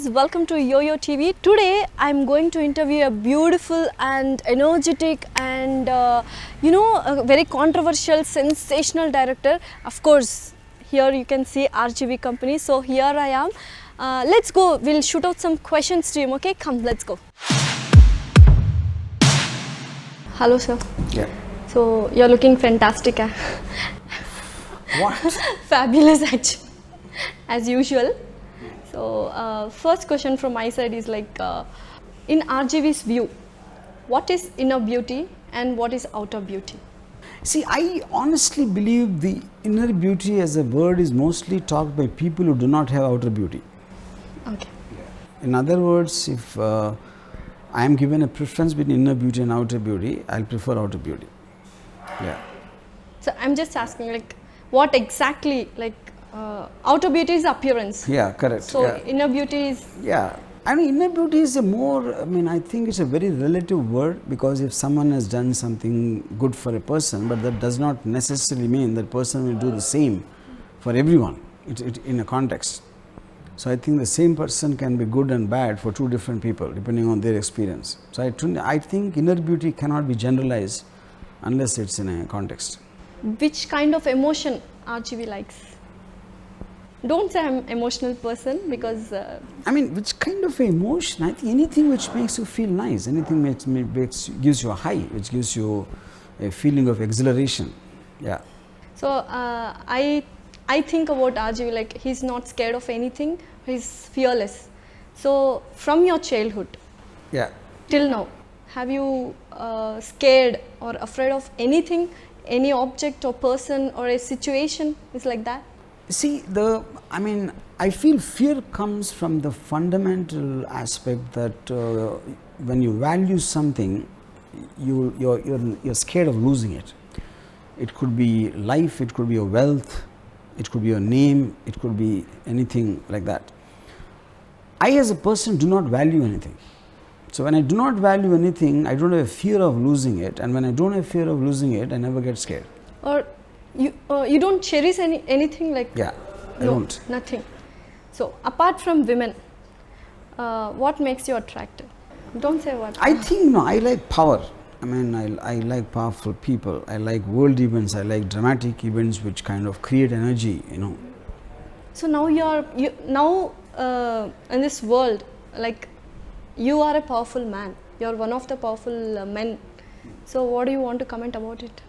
guys, welcome to YOYO TV. Today I'm going to interview a beautiful and energetic and a very controversial, sensational director. Of course, here you can see RGV company. So here I am. Let's go. We'll shoot out some questions to him. Okay, come, let's go. Hello, sir. Yeah. So you're looking fantastic. What? Fabulous, actually, as usual. So first question from my side is like, in RGV's view, what is inner beauty and what is outer beauty? See, I honestly believe the inner beauty as a word is mostly talked by people who do not have outer beauty. Okay. In other words, if I am given a preference between inner beauty and outer beauty, I'll prefer outer beauty. Yeah. So I'm just asking, like, what exactly, like, outer beauty is appearance. Yeah, correct. So yeah. inner beauty is. Yeah. I mean, inner beauty is I think it's a very relative word, because if someone has done something good for a person, but that does not necessarily mean that person will do the same for everyone in a context. So I think the same person can be good and bad for two different people depending on their experience. So I think inner beauty cannot be generalized unless it's in a context. Which kind of emotion RGV likes? Don't say I'm emotional person, because which kind of emotion? I think anything which makes you feel nice, anything which gives you a high, which gives you a feeling of exhilaration. Yeah. So I think about RGV like he's not scared of anything, he's fearless. So from your childhood, Yeah. till now, have you scared or afraid of anything, any object or person or a situation is like that? See, I feel fear comes from the fundamental aspect that when you value something, you're scared of losing it. It could be life, it could be your wealth, it could be your name, it could be anything like that. I as a person do not value anything. So when I do not value anything, I don't have a fear of losing it, and when I don't have fear of losing it, I never get scared. Or you don't cherish anything like? Yeah, I don't. Nothing. So apart from women, what makes you attractive? Don't say what. I think I like power. I like powerful people. I like world events. I like dramatic events which kind of create energy. So now in this world, like, you are a powerful man. You are one of the powerful men. So what do you want to comment about it?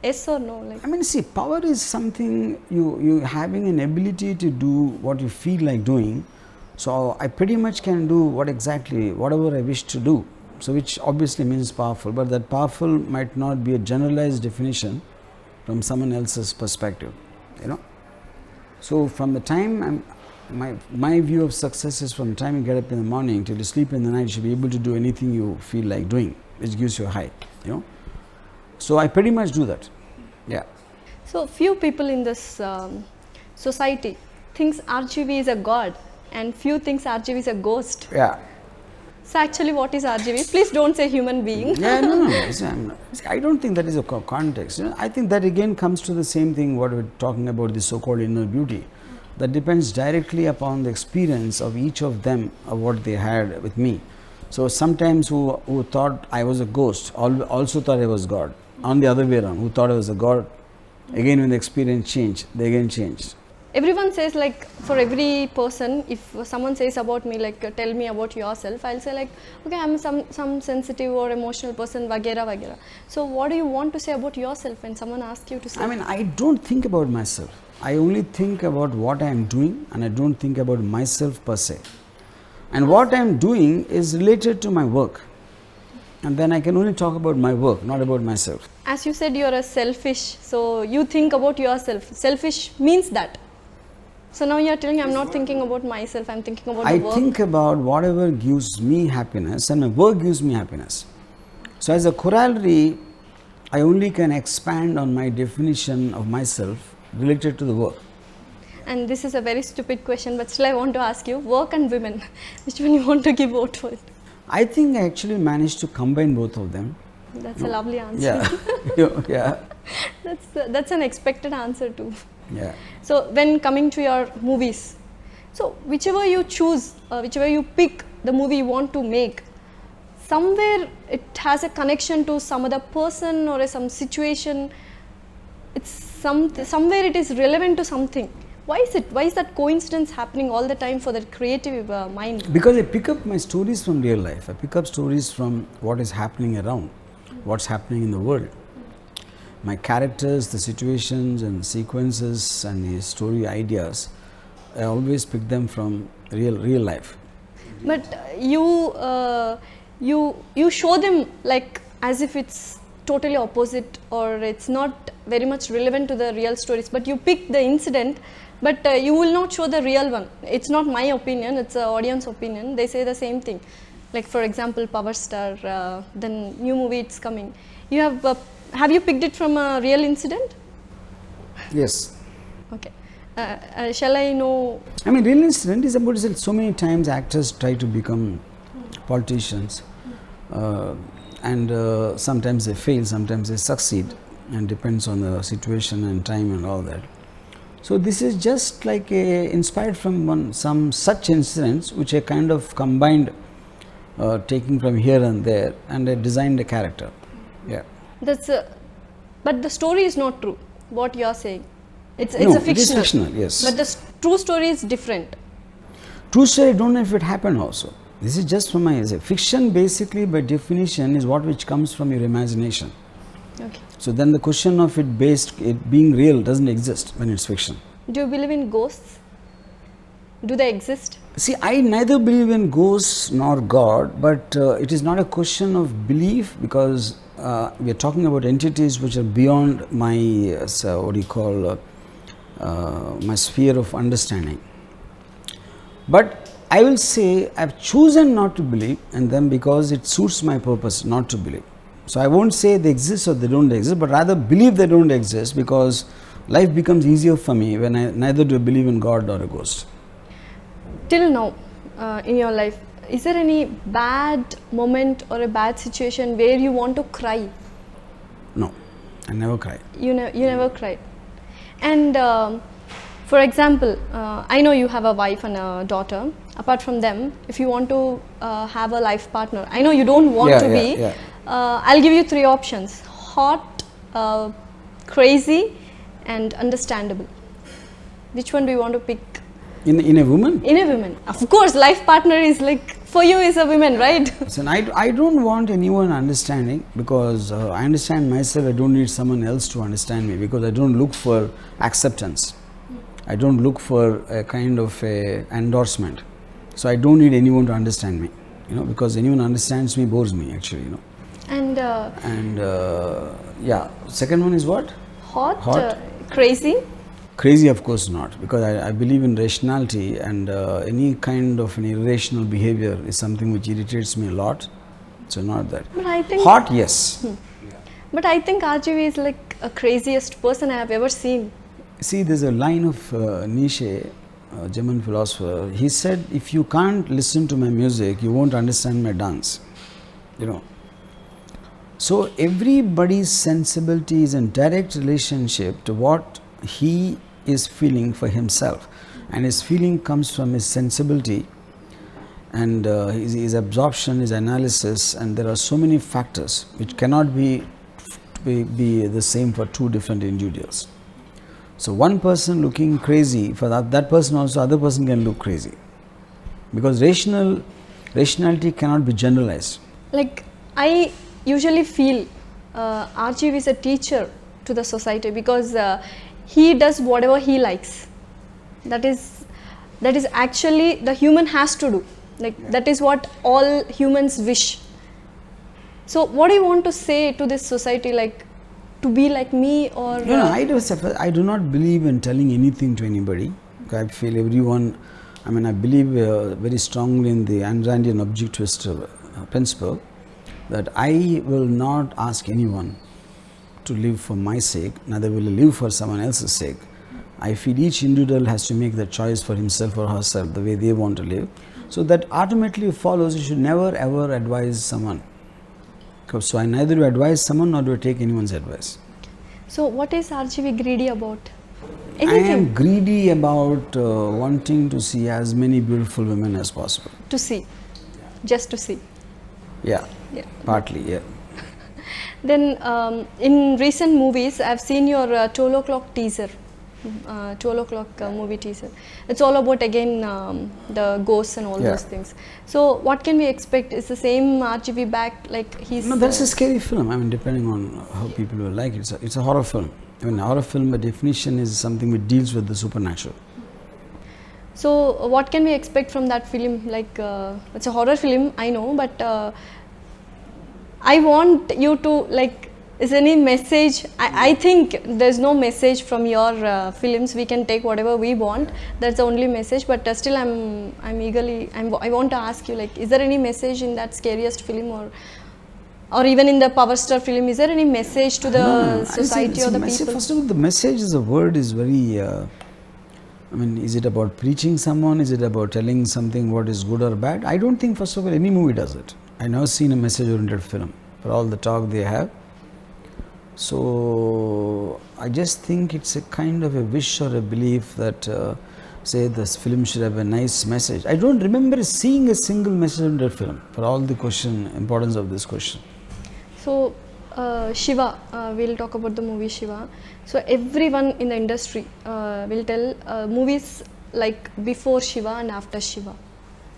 Yes or no? Like, see, power is something you having an ability to do what you feel like doing. So I pretty much can do whatever I wish to do. So which obviously means powerful, but that powerful might not be a generalized definition from someone else's perspective. So from the time my view of success is from the time you get up in the morning till you sleep in the night, you should be able to do anything you feel like doing, which gives you a high. So I pretty much do that. Yeah. So few people in this society thinks RGV is a god, and few thinks RGV is a ghost. Yeah. So actually, what is RGV? Please don't say human being. Yeah, no. I don't think that is a context. I think that again comes to the same thing what we're talking about, the so-called inner beauty. That depends directly upon the experience of each of them, of what they had with me. So sometimes who thought I was a ghost also thought I was God. On the other way around, who thought I was a God, again when the experience changed, they again changed. Everyone says, like, for every person, if someone says about me, like, tell me about yourself, I'll say like, okay, I'm some sensitive or emotional person, vagera vagera. So what do you want to say about yourself when someone asks you to say? I don't think about myself. I only think about what I am doing, and I don't think about myself per se. And what I am doing is related to my work. And then I can only talk about my work, not about myself. As you said, you're a selfish, so you think about yourself. Selfish means that. So now you're telling me I'm not thinking about myself, I'm thinking about the work. I think about whatever gives me happiness, and my work gives me happiness. So as a corollary, I only can expand on my definition of myself related to the work. And this is a very stupid question, but still I want to ask you, work and women, which one you want to give vote for it? I think I actually managed to combine both of them. That's a lovely answer. Yeah. Yeah. That's an expected answer too. Yeah. So when coming to your movies, So whichever you choose, whichever you pick the movie you want to make, somewhere it has a connection to some other person or some situation. It's somewhere it is relevant to something. Why is it? Why is that coincidence happening all the time for that creative mind? Because I pick up my stories from real life. I pick up stories from what is happening around, what's happening in the world. My characters, the situations and sequences and the story ideas, I always pick them from real life. But you show them like as if it's totally opposite, or it's not very much relevant to the real stories, but you pick the incident, but you will not show the real one. It's not my opinion, it's the audience opinion. They say the same thing. Like for example, Power Star, the new movie it's coming. You have you picked it from a real incident? Yes. Okay. Shall I know? I mean, real incident is about so many times actors try to become politicians, and sometimes they fail, sometimes they succeed, and depends on the situation and time and all that. So this is just like inspired from some such incidents which I kind of combined, taking from here and there, and I designed a character. Yeah. That's but the story is not true. What you are saying, it's No, a fictional. it is fictional, yes. But the true story is different. True story, I don't know if it happened also. This is just from my fiction. Basically, by definition, is what which comes from your imagination. Okay. So then the question of it being real doesn't exist when it's fiction. Do you believe in ghosts? Do they exist? See, I neither believe in ghosts nor God, but it is not a question of belief, because we are talking about entities which are beyond my my sphere of understanding. But I will say I've chosen not to believe, and then because it suits my purpose not to believe. So I won't say they exist or they don't exist, but rather believe they don't exist, because life becomes easier for me when I neither do I believe in God nor a ghost. Till now, in your life, is there any bad moment or a bad situation where you want to cry? No, I never cry. You never cried. And for example, I know you have a wife and a daughter. Apart from them, if you want to have a life partner, I know you don't want to be. Yeah. I'll give you 3 options: hot, crazy, and understandable. Which one do you want to pick? In a woman? In a woman. Of course, life partner is like, for you is a woman, right? So I don't want anyone understanding, because I understand myself. I don't need someone else to understand me, because I don't look for acceptance. I don't look for a kind of a endorsement. So I don't need anyone to understand me, because anyone understands me bores me actually, And yeah. Second one is what? hot. Crazy. Crazy, of course not, because I believe in rationality, and any kind of an irrational behavior is something which irritates me a lot. So not that. But I think Hot, yes. But I think RGV is like a craziest person I have ever seen. See, there's a line of Nietzsche, a German philosopher. He said, if you can't listen to my music, you won't understand my dance. So everybody's sensibility is in direct relationship to what he is feeling for himself, and his feeling comes from his sensibility and his absorption, his analysis, and there are so many factors which cannot be the same for 2 different individuals. So one person looking crazy, for that person also, other person can look crazy, because rationality cannot be generalized. Like, I usually feel RGV is a teacher to the society, because he does whatever he likes. That is actually the human has to do. That is what all humans wish. So what do you want to say to this society, like to be like me, or? I do not believe in telling anything to anybody. I feel everyone, I believe very strongly in the Randian objectivist principle, that I will not ask anyone to live for my sake, neither will I live for someone else's sake. I feel each individual has to make the choice for himself or herself the way they want to live. So that ultimately follows you should never ever advise someone. So I neither do advise someone nor do I take anyone's advice. So what is RGV greedy about? I Anything am greedy about wanting to see as many beautiful women as possible. to see, just to see. Yeah, Yeah. partly, yeah. Then in recent movies, I've seen your 12 o'clock teaser, 12 o'clock movie teaser. It's all about again the ghosts and all Yeah. those things. So what can we expect? Is the same RGB back like he's? No, that's a scary film. I mean, depending on how people will like it. It's a horror film. I mean, horror film by definition is something which deals with the supernatural. So what can we expect from that film? Like it's a horror film, I know, but I want you to like. Is there any message? I think there's no message from your films. We can take whatever we want. That's the only message. But still, I want to ask you like, is there any message in that scariest film or even in the Power Star film? Is there any message to the society or the people? First of all, the message is a word is very. I mean, is it about preaching someone? Is it about telling something what is good or bad? I don't think, first of all, any movie does it. I've never seen a message-oriented film for all the talk they have. So, I just think it's a kind of a wish or a belief that, say, this film should have a nice message. I don't remember seeing a single message-oriented film for all the importance of this question. So, Shiva, we'll talk about the movie Shiva. So, everyone in the industry will tell movies like before Shiva and after Shiva.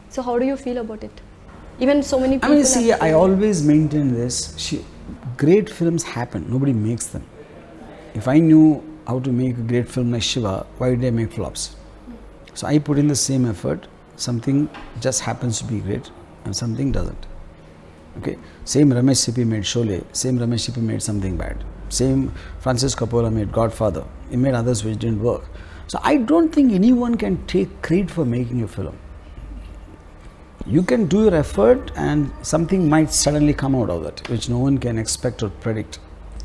So, how do you feel about it? Even so many people. I mean, see, I always maintain this. Great films happen, nobody makes them. If I knew how to make a great film like Shiva, why did I make flops? So, I put in the same effort. Something just happens to be great and something doesn't. Okay, same Ramesh Sippy made Sholay, same Ramesh Sippy made something bad. Same Francis Coppola made Godfather, he made others which didn't work. So I don't think anyone can take credit for making a film. You can do your effort and something might suddenly come out of it, which no one can expect or predict.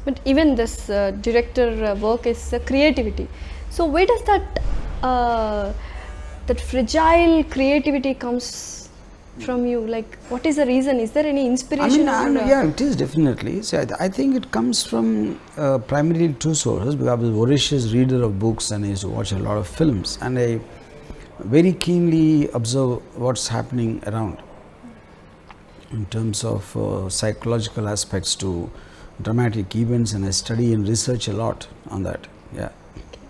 But even this director work is creativity. So where does that fragile creativity comes from you? Like, what is the reason? Is there any inspiration? Yeah, it is definitely. So I think it comes from primarily two sources, because I was a voracious reader of books and I used to watch a lot of films, and I very keenly observe what's happening around in terms of psychological aspects to dramatic events, and I study and research a lot on that. Yeah.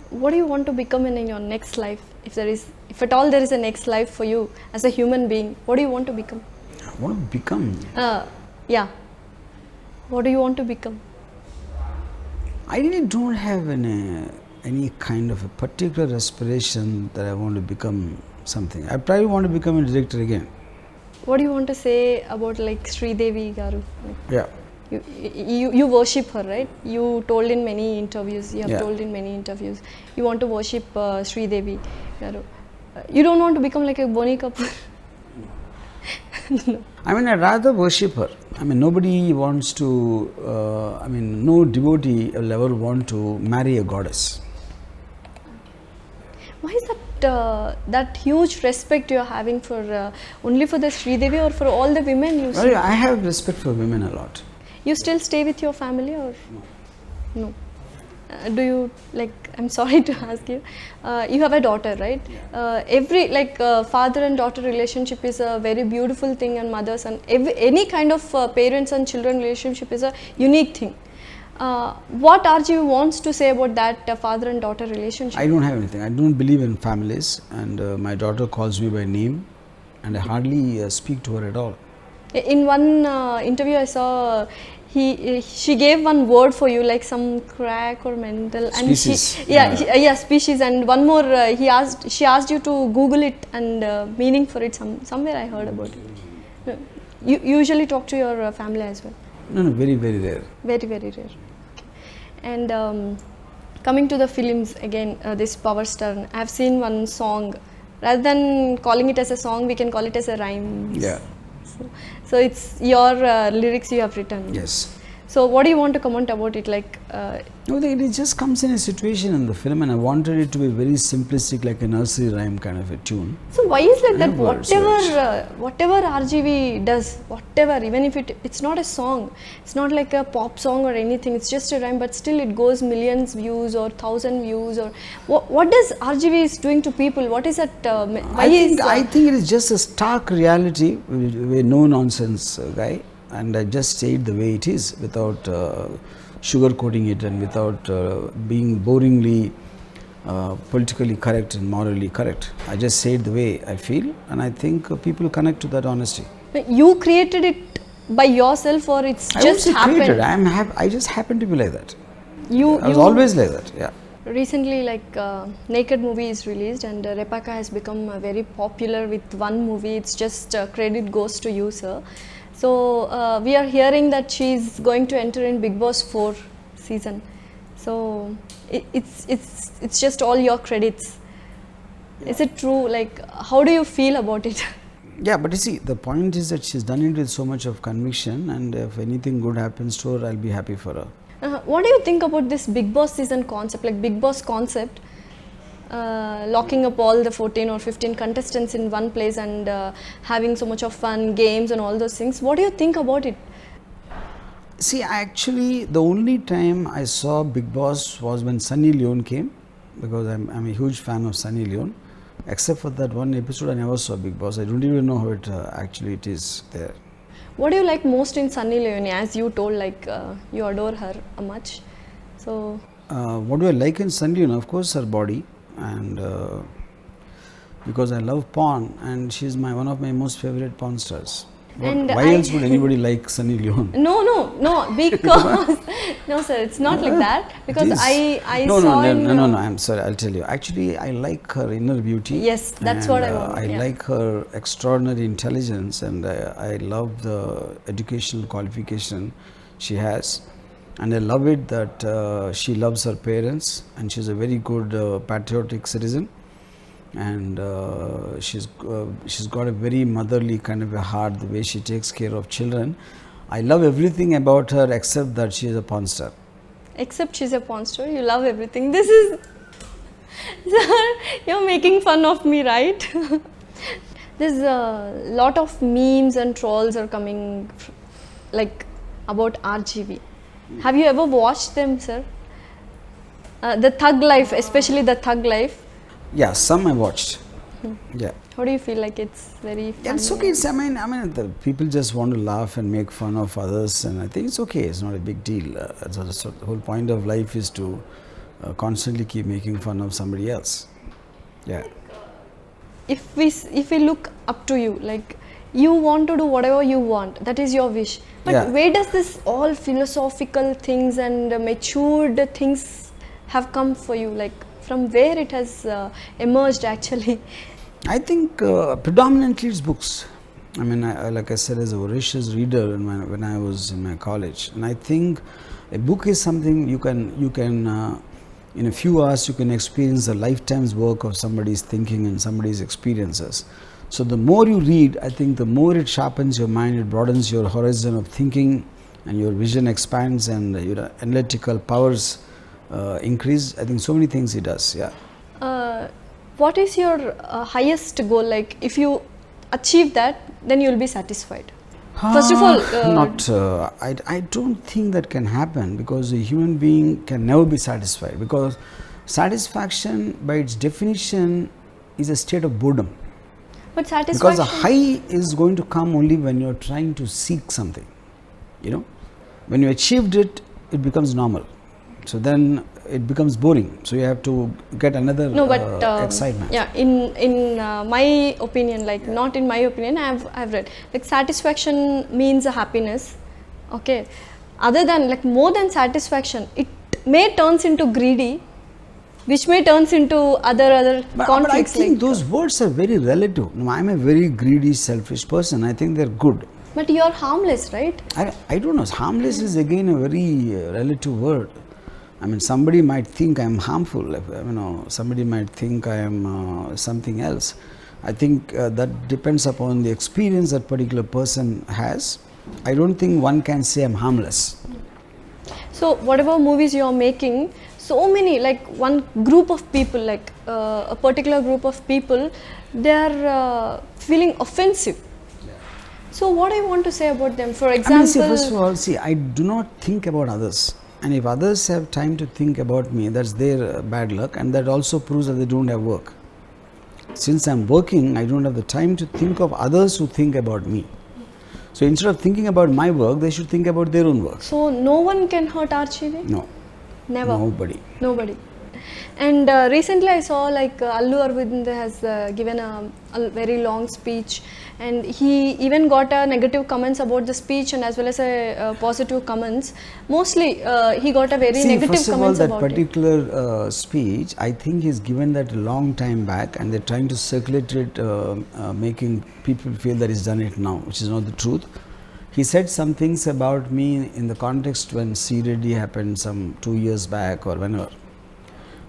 What do you want to become in your next life? If at all there is a next life for you as a human being, what do you want to become? I want to become? Yeah. What do you want to become? I really don't have any kind of a particular aspiration that I want to become something. I probably want to become a director again. What do you want to say about like Sri Devi Garu? Yeah. You worship her, right? You told in many interviews. You have told in many interviews. You want to worship Sri Devi Garu. You don't want to become like a Boni Kapoor. No. I mean, I'd rather worship her. I mean, nobody wants to. No devotee will ever want to marry a goddess. Why is that huge respect you are having for only for the Sri Devi or for all the women you see? I have respect for women a lot. You still stay with your family or no? Do you like? I'm sorry to ask you. You have a daughter, right? Every father and daughter relationship is a very beautiful thing, and mothers and any kind of parents and children relationship is a unique thing. What RGV wants to say about that father and daughter relationship? I don't have anything. I don't believe in families, and my daughter calls me by name, and I hardly speak to her at all. In one interview I saw, she gave one word for you, like some crack or mental, species. And species, and one more she asked you to Google it and meaning for it somewhere I heard about it. You usually talk to your family as well? No, very, very rare. Very, very rare. Okay. And coming to the films again, this Power Star, I have seen one song. Rather than calling it as a song, we can call it as a rhyme. Yeah. So it's your lyrics you have written. Yes. So what do you want to comment about it? Like, No, it just comes in a situation in the film, and I wanted it to be very simplistic, like a nursery rhyme kind of a tune. so why is like that? Yeah, words, right. Whatever RGV does, whatever, even if it's not a song, it's not like a pop song or anything. It's just a rhyme, but still it goes millions views or 1,000 views. Or what does RGV is doing to people? What is that? I think it is just a stark reality. We're no nonsense guy, and I just say it the way it is without sugarcoating it and without being boringly politically correct and morally correct. I just say it the way I feel, and I think people connect to that honesty. You created it by yourself, or it's I just won't say created. happened? I just happen to be like that. You I was always like that. Yeah. Recently, like Naked movie is released, and Repaka has become very popular with one movie. It's just credit goes to you, sir. So we are hearing that she's going to enter in Big Boss 4 season. So it's just all your credits. Is it true? Like, how do you feel about it? Yeah, but you see, the point is that she's done it with so much of conviction, and if anything good happens to her, I'll be happy for her. What do you think about this Big Boss season concept, like Big Boss concept, locking up all the 14 or 15 contestants in one place and having so much of fun, games and all those things? What do you think about it? See, actually, the only time I saw Big Boss was when Sunny Leone came, because I'm a huge fan of Sunny Leone. Except for that one episode, I never saw Big Boss. I don't even know how it actually it is there. What do you like most in Sunny Leone? As you told, like you adore her much. So what do I like in Sunny Leone? Of course, her body, and because I love porn, and she's one of my most favorite porn stars. And why else would anybody like Sunny Leone? No, because no, sir, it's not like that. Because I no, saw no, I'm sorry. I'll tell you. Actually, I like her inner beauty. Yes, that's what I want. I like her extraordinary intelligence, and I love the educational qualification she has, and I love it that she loves her parents, and she's a very good patriotic citizen. And she's got a very motherly kind of a heart, the way she takes care of children. I love everything about her except that she is a porn star. Except she's a porn star, you love everything. This is you're making fun of me, right? There's a lot of memes and trolls are coming like about RGV. Have you ever watched them, sir? The Thug Life, especially the Thug Life. Yeah, some I watched. Yeah. How do you feel? Like it's very funny? Yeah, it's okay. I mean, the people just want to laugh and make fun of others, and I think it's okay. It's not a big deal. So the whole point of life is to constantly keep making fun of somebody else. Yeah. If we look up to you, like you want to do whatever you want, that is your wish. But where does this all philosophical things and matured things have come for you? Like, from where it has emerged actually? I think predominantly it's books. I mean, like I said, as a voracious reader when I was in my college, and I think a book is something you can in a few hours you can experience a lifetime's work of somebody's thinking and somebody's experiences. So the more you read, I think the more it sharpens your mind, it broadens your horizon of thinking, and your vision expands, and your analytical powers increase. I think so many things it does. Yeah. What is your highest goal? Like, if you achieve that, then you will be satisfied. First of all, I don't think that can happen, because a human being can never be satisfied, because satisfaction by its definition is a state of boredom. But satisfaction, because a high is going to come only when you're trying to seek something. When you achieved it, it becomes normal. So then it becomes boring. So you have to get another excitement. Yeah, in my opinion, like not in my opinion, I've read like satisfaction means a happiness. Okay, other than like more than satisfaction, it may turns into greedy, which may turns into other conflicts. But I think those words are very relative. No, I'm a very greedy, selfish person. I think they're good. But you're harmless, right? I don't know. Harmless is again a very relative word. I mean, somebody might think I am harmful. Somebody might think I am something else. I think that depends upon the experience that particular person has. I don't think one can say I'm harmless. So whatever movies you are making, so many, like one group of people, like a particular group of people, they are feeling offensive. So what I want to say about them, for I mean, example, see, first of all, see, I do not think about others. And if others have time to think about me, that's their bad luck, and that also proves that they don't have work. Since I'm working, I don't have the time to think of others who think about me. So instead of thinking about my work, they should think about their own work. so no one can hurt RGV? No, Never. nobody. And recently I saw like Allu Arvind has given a very long speech, and he even got negative comments about the speech and as well as positive comments. Mostly he got a very negative first of all, comments that about it. particular speech, I think he's given that a long time back, and they're trying to circulate it, making people feel that he's done it now, which is not the truth. He said some things about me in the context when C-Ready happened some 2 years back or whenever.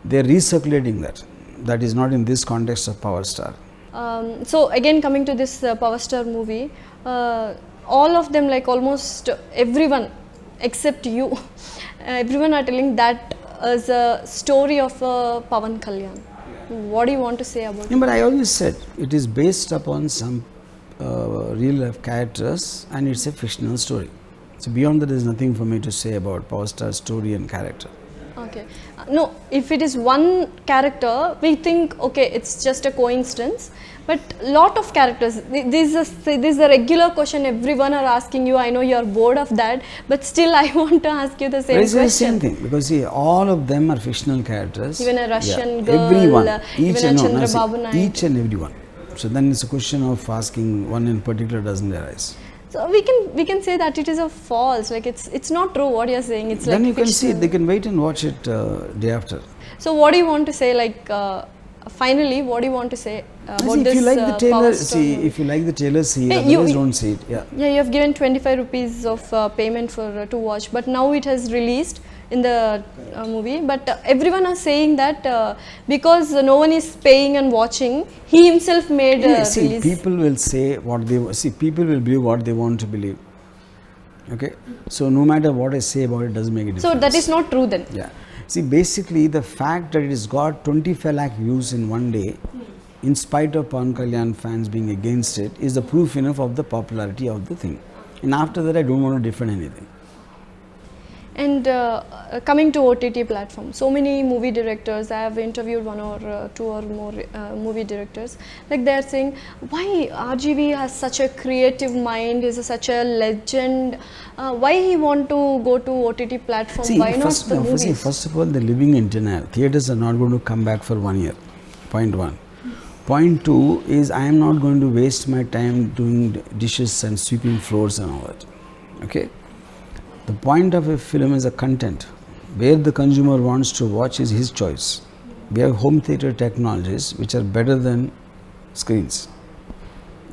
They're recirculating that. That is not in this context of Power Star. So again, coming to this Power Star movie, all of them, like almost everyone except you, everyone are telling that as a story of Pawan Kalyan. What do you want to say about it? Yeah, but I always said it is based upon some real life characters, and it's a fictional story. So beyond that, there is nothing for me to say about Power Star's story and character. Okay. No, if it is one character, we think, okay, it's just a coincidence. But lot of characters, this is a regular question everyone are asking you. I know you are bored of that, but still I want to ask you the same It's question. the same thing, because see, all of them are fictional characters. Even a Russian girl, everyone, even a Chandrababu Naidu. each and everyone. So then it's a question of asking one in particular doesn't arise. So we can say that it is a false, like it's not true what you are saying. It's Then like you can fictional. see it. They can wait and watch it day after. So what do you want to say? Like finally, what do you want to say about See, this? if you like the Power trailer, Star see, movie? if you like the trailer, see it. Hey, Otherwise, don't see it. Yeah. Yeah, you have given 25 rupees of payment for to watch, but now it has released in the movie. But everyone are saying that because no one is paying and watching, he himself made See, release. people will say what they see. People will believe what they want to believe. Okay. So no matter what I say about it, doesn't make a difference. So that is not true then. Yeah. See, basically, the fact that it has got 25 lakh views in one day, in spite of Pawan Kalyan fans being against it, is the proof enough of the popularity of the thing. And after that, I don't want to defend anything. And coming to OTT platform, so many movie directors, I have interviewed one or two or more movie directors, like they are saying, why RGV has such a creative mind, is such a legend, why he want to go to OTT platform, See, why not the movies? first of all, they're living in denial. Theatres are not going to come back for 1 year. Point one. Point two is, I am not going to waste my time doing dishes and sweeping floors and all that. Okay. The point of a film is a content. Where the consumer wants to watch is his choice. We have home theatre technologies which are better than screens.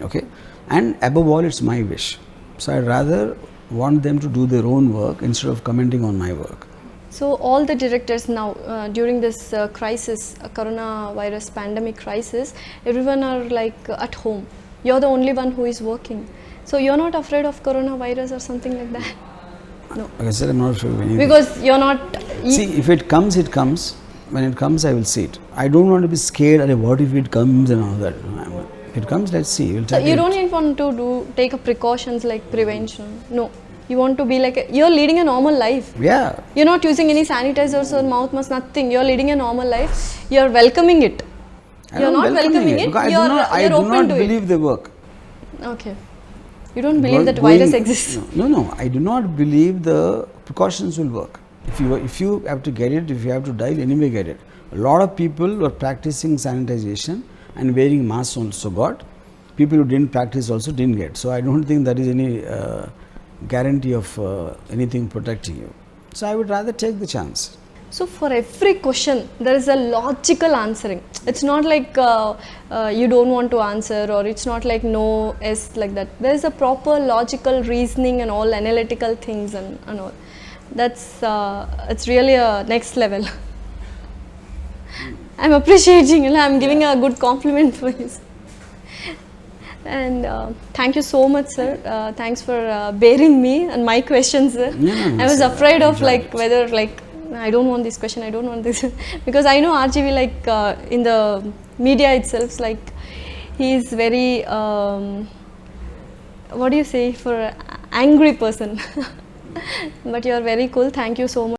Okay, and above all, it's my wish. So I'd rather want them to do their own work instead of commenting on my work. So all the directors now during this crisis, coronavirus pandemic crisis, everyone are like at home. You're the only one who is working. So you're not afraid of coronavirus or something like that? No. Like I said, I'm not afraid of anything. Because you're not. See, if it comes, it comes. When it comes, I will see it. I don't want to be scared. What if it comes and all that? If it comes, let's see. We'll So you don't even want to take a precautions like prevention. No. You want to be like you're leading a normal life. Yeah. You're not using any sanitizers or mouth mask, nothing. You're leading a normal life. You're welcoming it. You're not welcoming it. Because You're I do not open to believe it. they work. Okay. You don't believe that virus exists. No. I do not believe the precautions will work. If you have to get it, if you have to die, anyway get it. A lot of people were practicing sanitization and wearing masks also got. People who didn't practice also didn't get. So I don't think there is any guarantee of anything protecting you. So I would rather take the chance. So for every question, there is a logical answering. It's not like you don't want to answer, or it's not like no, yes, like that. There is a proper logical reasoning and all analytical things and all. That's it's really a next level. I'm appreciating, I'm giving a good compliment for this. And thank you so much, sir. Thanks for bearing me and my questions, sir. No, I was afraid of enjoy like it. whether like I don't want this question, I don't want this because I know RGV like in the media itself like he is very what do you say for angry person. But you are very cool. Thank you so much.